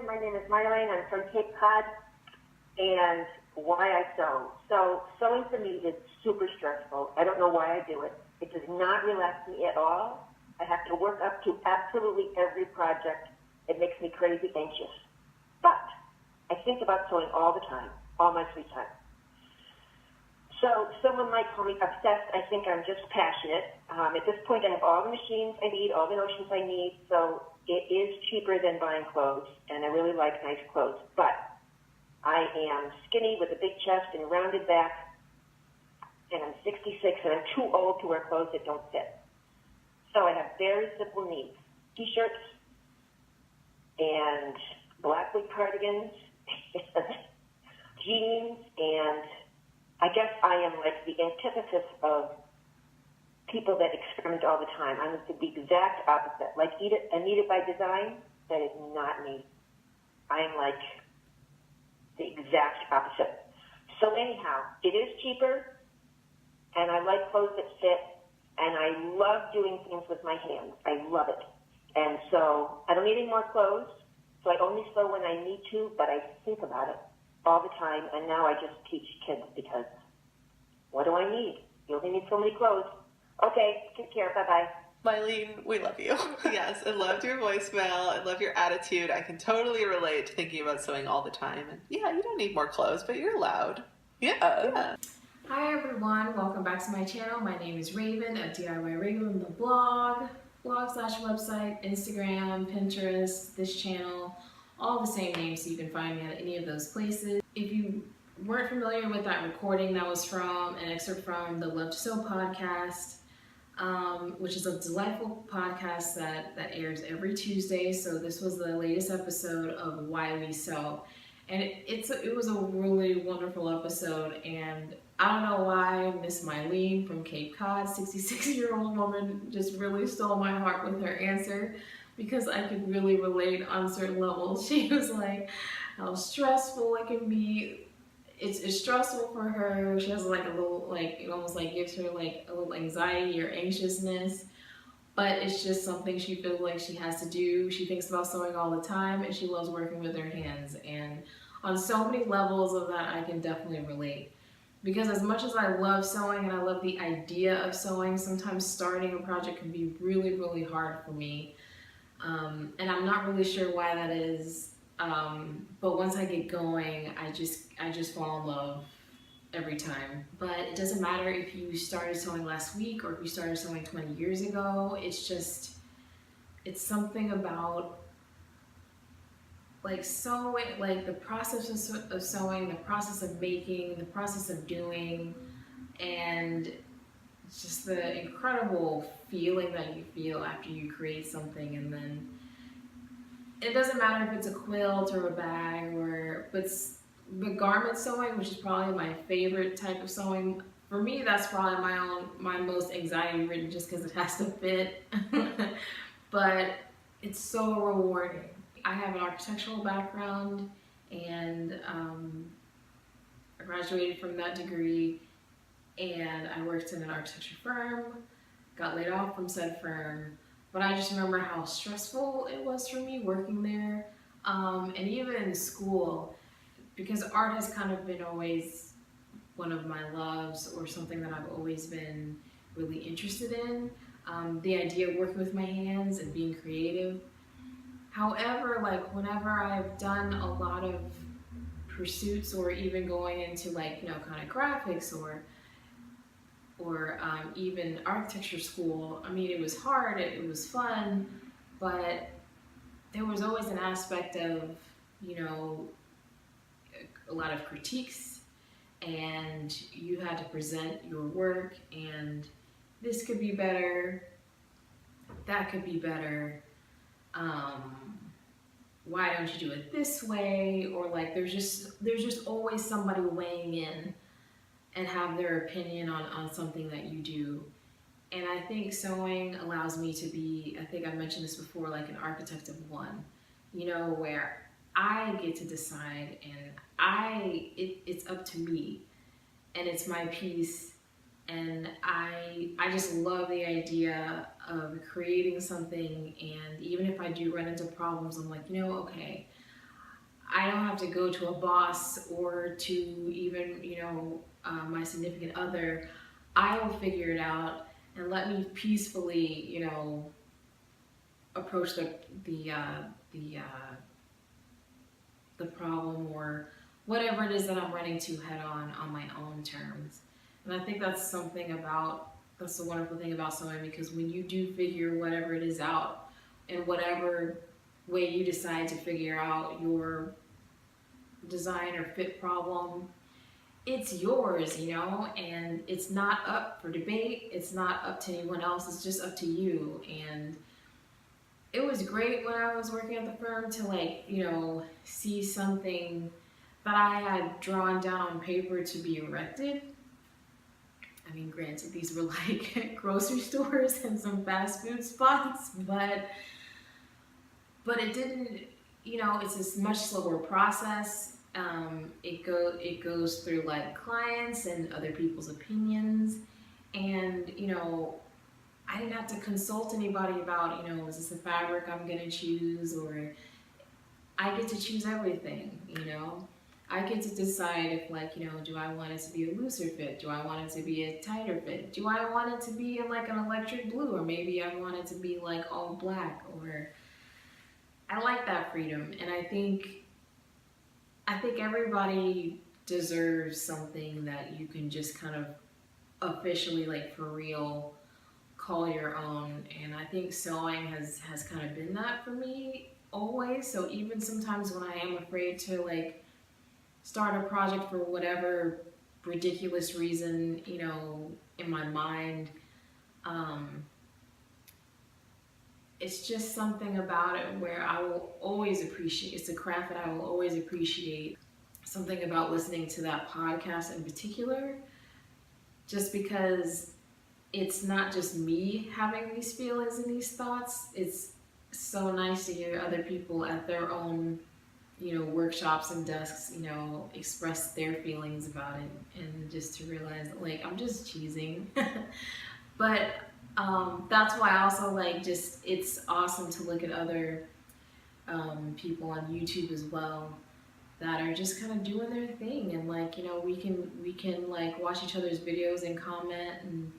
My name is Marlene. I'm from Cape Cod. And why I sew. So sewing for me is super stressful. I don't know why I do it. It does not relax me at all. I have to work up to absolutely every project. It makes me crazy anxious. But I think about sewing all the time, all my free time. So someone might call me obsessed. I think I'm just passionate. At this point, I have all the machines I need, all the notions I need. So it is cheaper than buying clothes, and I really like nice clothes. But I am skinny with a big chest and rounded back, and I'm 66, and I'm too old to wear clothes that don't fit. So I have very simple needs: t-shirts and black wig cardigans, jeans, and I guess I am like the antithesis of people that experiment all the time. I'm the exact opposite. Like I need it by design. That is not me. I am like the exact opposite. So anyhow, it is cheaper, and I like clothes that fit, and I love doing things with my hands. I love it. And so I don't need any more clothes, so I only sew when I need to, but I think about it all the time, and now I just teach kids because what do I need? You only need so many clothes. Okay, take care, bye-bye. Mylene, we love you. Yes, I loved your voicemail. I love your attitude. I can totally relate to thinking about sewing all the time. And yeah, you don't need more clothes, but you're allowed. Yeah. Hi everyone, welcome back to my channel. My name is Raven at DIYR VEN, the blog/website, Instagram, Pinterest, this channel, all the same names, so you can find me at any of those places. If you weren't familiar with that recording, that was from an excerpt from the Love to Sew podcast. Which is a delightful podcast that airs every Tuesday. So this was the latest episode of Why We Sew. And it was a really wonderful episode. And I don't know why Miss Mylene from Cape Cod, 66-year-old woman, just really stole my heart with her answer, because I could really relate on certain levels. She was like, how stressful it can be. It's stressful for her. She has like a little, like, it almost like gives her like a little anxiety or anxiousness, but it's just something she feels like she has to do. She thinks about sewing all the time, and she loves working with her hands. And on so many levels of that, I can definitely relate. Because as much as I love sewing and I love the idea of sewing, sometimes starting a project can be really, really hard for me. And I'm not really sure why that is. But once I get going, I just fall in love every time. But it doesn't matter if you started sewing last week or if you started sewing 20 years ago. It's something about like sewing, like the process of sewing, the process of making, the process of doing, and just the incredible feeling that you feel after you create something. And then it doesn't matter if it's a quilt or a bag, but the garment sewing, which is probably my favorite type of sewing. For me, that's probably my most anxiety ridden, just because it has to fit. But it's so rewarding. I have an architectural background, and I graduated from that degree, and I worked in an architecture firm, got laid off from said firm. But I just remember how stressful it was for me working there, and even in school, because art has kind of been always one of my loves, or something that I've always been really interested in, the idea of working with my hands and being creative. However, like whenever I've done a lot of pursuits, or even going into like, kind of graphics or even architecture school, I mean, it was hard, it was fun, but there was always an aspect of, a lot of critiques, and you had to present your work, and this could be better, that could be better, why don't you do it this way? Or like there's just always somebody weighing in and have their opinion on something that you do. And I think sewing allows me to be, I think I've mentioned this before, like an architect of one, where I get to decide, and it's up to me, and it's my piece. And I just love the idea of creating something, and even if I do run into problems, I'm like, okay, I don't have to go to a boss or to even, my significant other. I will figure it out and let me peacefully, approach the problem or whatever it is that I'm running to head on my own terms. And I think that's the wonderful thing about sewing, because when you do figure whatever it is out, in whatever way you decide to figure out your design or fit problem, it's yours, and it's not up for debate. It's not up to anyone else. It's just up to you. And it was great when I was working at the firm to see something that I had drawn down on paper to be erected. I mean, granted, these were like grocery stores and some fast food spots, but it didn't, it's a much slower process. It goes through like clients and other people's opinions, and I didn't have to consult anybody about is this the fabric I'm gonna choose, or I get to choose everything. I get to decide if do I want it to be a looser fit? Do I want it to be a tighter fit? Do I want it to be in like an electric blue, or maybe I want it to be like all black? Or I like that freedom, and I think everybody deserves something that you can just kind of officially, like for real, call your own. And I think sewing has kind of been that for me always. So even sometimes when I am afraid to like start a project for whatever ridiculous reason, in my mind, it's just something about it where I will always appreciate. It's a craft that I will always appreciate. Something about listening to that podcast in particular, just because it's not just me having these feelings and these thoughts. It's so nice to hear other people at their own, workshops and desks, express their feelings about it, and just to realize that, like, I'm just cheesing. But that's why I also it's awesome to look at other people on YouTube as well that are just kind of doing their thing, and we can like watch each other's videos and comment and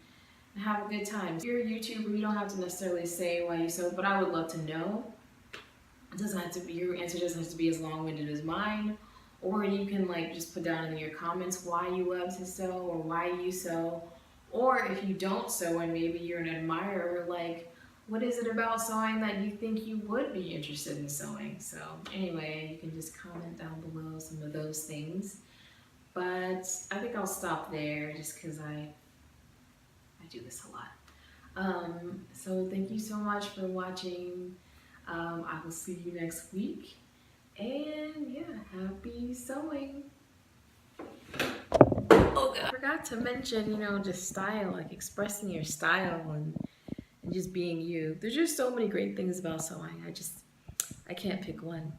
have a good time. If you're a YouTuber, you don't have to necessarily say why you sew, but I would love to know. It doesn't have to be, your answer doesn't have to be as long-winded as mine, or you can just put down in your comments why you love to sew or why you sew, or if you don't sew and maybe you're an admirer, what is it about sewing that you think you would be interested in sewing? So anyway, you can just comment down below some of those things. But I think I'll stop there just because I do this a lot. So thank you so much for watching. I will see you next week. And yeah, happy sewing. Oh God. I forgot to mention, just style, expressing your style and just being you. There's just so many great things about sewing. I can't pick one.